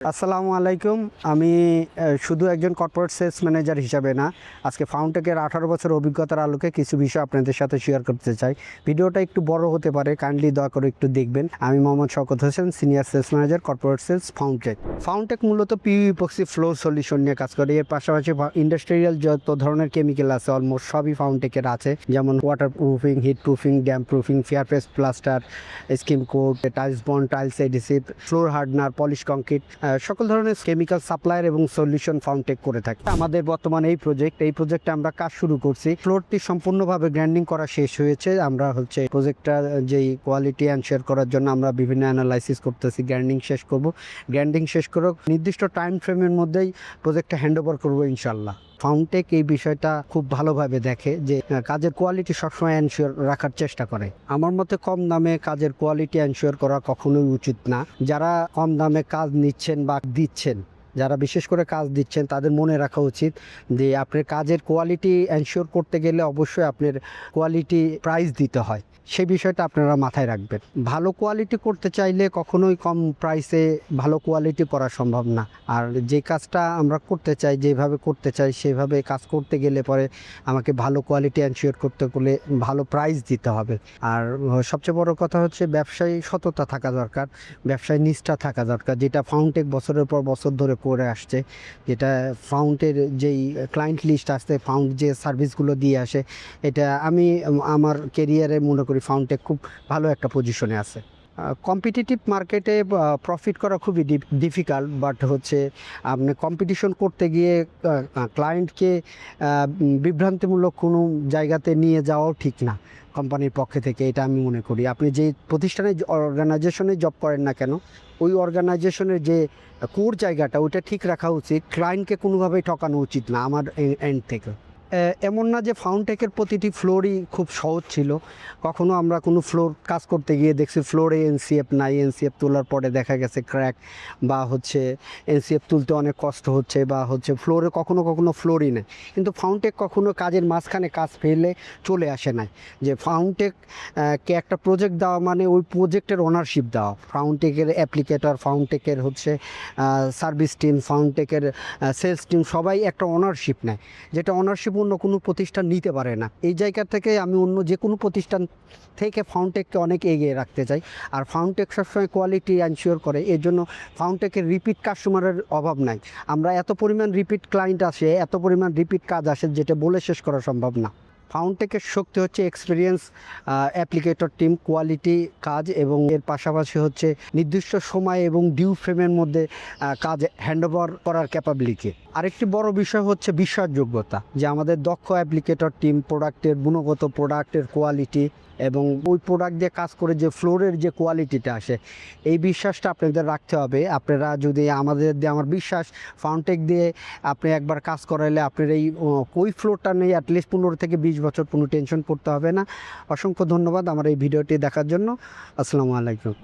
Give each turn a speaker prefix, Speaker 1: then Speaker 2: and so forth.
Speaker 1: আসসালামু আলাইকুম। আমি শুধু একজন কর্পোরেট সেলস ম্যানেজার হিসাবে না, আজকে ফাউন্টেকের 18 বছর অভিজ্ঞতার আলোকে কিছু বিষয় আপনাদের সাথে শেয়ার করতে চাই। ভিডিওটা একটু বড় হতে পারে, কাইন্ডলি দয়া করে একটু দেখবেন। আমি Mohammad Shawkat Hossain, senior sales manager, corporate sales, Fountech. Fountech মূলত পিইউ ইপক্সি ফ্লোর সলিউশন নিয়ে কাজ করে। এর পাশাপাশি ইন্ডাস্ট্রিয়াল যত ধরনের কেমিক্যাল আছে অলমোস্ট সবই ফাউন্টেকের আছে, যেমন water proofing, heat proofing, damp proofing, fairface plaster, skim coat, tiles bond, tiles adhesive, floor hardener, polish concrete, সকল ধরনের কেমিক্যাল সাপ্লায়ার এবং সলিউশন ফাউন্টেক করে থাকে। আমাদের বর্তমানে এই প্রজেক্টে আমরা কাজ শুরু করছি। ফ্লোরটি সম্পূর্ণভাবে গ্রাইন্ডিং করা শেষ হয়েছে। আমরা প্রজেক্টটা যেই কোয়ালিটি এনশিওর করার জন্য আমরা বিভিন্ন অ্যানালাইসিস করতেছি। গ্রাইন্ডিং শেষ করে নির্দিষ্ট টাইম ফ্রেমের মধ্যেই প্রজেক্টটা হ্যান্ড ওভার করবো ইনশাল্লাহ। ফাউন্টেক এই বিষয়টা খুব ভালোভাবে দেখে যে কাজের কোয়ালিটি সবসময় এনশিওর রাখার চেষ্টা করে। আমার মতে কম দামে কাজের কোয়ালিটি এনশিওর করা কখনোই উচিত না। যারা কম দামে কাজ নিচ্ছেন বা দিচ্ছেন, যারা বিশেষ করে কাজ দিচ্ছেন, তাদের মনে রাখা উচিত যে আপনার কাজের কোয়ালিটি এনশিওর করতে গেলে অবশ্যই আপনার কোয়ালিটি প্রাইস দিতে হয়। সেই বিষয়টা আপনারা মাথায় রাখবেন। ভালো কোয়ালিটি করতে চাইলে কখনোই কম প্রাইসে ভালো কোয়ালিটি করা সম্ভব না। আর যে কাজটা আমরা করতে চাই, যেভাবে করতে চাই, সেভাবে কাজ করতে গেলে পরে আমাকে ভালো কোয়ালিটি এনশিওর করতে গেলে ভালো প্রাইস দিতে হবে। আর সবচেয়ে বড় কথা হচ্ছে ব্যবসায়ী সততা থাকা দরকার, ব্যবসায় নিষ্ঠা থাকা দরকার, যেটা ফাউন্টেক বছরের পর বছর ধরে করে আসছে। যেটা ফাউন্টের যেই ক্লায়েন্ট লিস্ট আসছে, ফাউন্ট যে সার্ভিসগুলো দিয়ে আসে, এটা আমি আমার কেরিয়ারে মনে করি ফাউন্টেক খুব ভালো একটা পজিশনে আছে। কম্পিটিটিভ মার্কেটে প্রফিট করা খুবই ডিফিকাল্ট, বাট আপনি কম্পিটিশন করতে গিয়ে ক্লায়েন্টকে বিভ্রান্তিমূলক কোনো জায়গাতে নিয়ে যাওয়াও ঠিক না কোম্পানির পক্ষে থেকে, এটা আমি মনে করি। আপনি যে প্রতিষ্ঠানে অর্গানাইজেশনে জব করেন না কেন, ওই অর্গানাইজেশনের যে কোর জায়গাটা ওইটা ঠিক রাখা উচিত। ক্লায়েন্টকে কোনোভাবেই ঠকানো উচিত না আমার এন্ড থেকে। এমন না যে ফাউন্টেকের প্রতিটি ফ্লোরই খুব সহজ ছিল। কখনো আমরা কোনো ফ্লোর কাজ করতে গিয়ে দেখছি ফ্লোরে এনসিএফ নাই, এনসিএফ তোলার পরে দেখা গেছে ক্র্যাক, বা এনসিএফ তুলতে অনেক কষ্ট হচ্ছে, বা ফ্লোরে কখনো ফ্লোরই নেই। কিন্তু ফাউন্টেক কখনো কাজের মাঝখানে কাজ ফেললে চলে আসে নাই। যে ফাউন্টেককে একটা প্রজেক্ট দেওয়া মানে ওই প্রজেক্টের ওনারশিপ দেওয়া। ফাউন্টেকের অ্যাপ্লিকেটর, ফাউন্টেকের সার্ভিস টিম, ফাউন্টেকের সেলস টিম সবাই একটা ওনারশিপ নেয়, যেটা ওনারশিপ অন্য কোনো প্রতিষ্ঠান নিতে পারে না। এই জায়গা থেকে আমি অন্য যে কোনো প্রতিষ্ঠান থেকে ফাউন্টেককে অনেক এগিয়ে রাখতে চাই। আর ফাউন্টেক সবসময় কোয়ালিটি এনশিওর করে, এর জন্য ফাউন্টেকের রিপিট কাস্টমারের অভাব নাই। আমরা এত পরিমাণ রিপিট ক্লায়েন্ট আসে, এত পরিমাণ রিপিট কাজ আসে, যেটা বলে শেষ করা সম্ভব না। ফাউন্টেকের শক্তি হচ্ছে এক্সপিরিয়েন্স, অ্যাপ্লিকেটর টিম, কোয়ালিটি কাজ, এবং এর পাশাপাশি নির্দিষ্ট সময় এবং ডিউ ফ্রেমের মধ্যে কাজ হ্যান্ডওভার করার ক্যাপাবিলিটি। আরেকটি বড় বিষয় হচ্ছে বিশ্বাসযোগ্যতা, যে আমাদের দক্ষ অ্যাপ্লিকেটর টিম প্রোডাক্টের গুণগত, প্রোডাক্টের কোয়ালিটি এবং ওই প্রোডাক্ট দিয়ে কাজ করে যে ফ্লোরের যে কোয়ালিটিটা আসে, এই বিশ্বাসটা আপনাদের রাখতে হবে। আপনারা যদি আমার বিশ্বাস, ফাউন্টেক দিয়ে আপনি একবার কাজ করাইলে আপনার ওই ফ্লোরটা নেই অ্যাটলিস্ট 15 থেকে 20 বছর কোনো টেনশন করতে হবে না। অসংখ্য ধন্যবাদ আমার এই ভিডিওটি দেখার জন্য। আসসালামু আলাইকুম।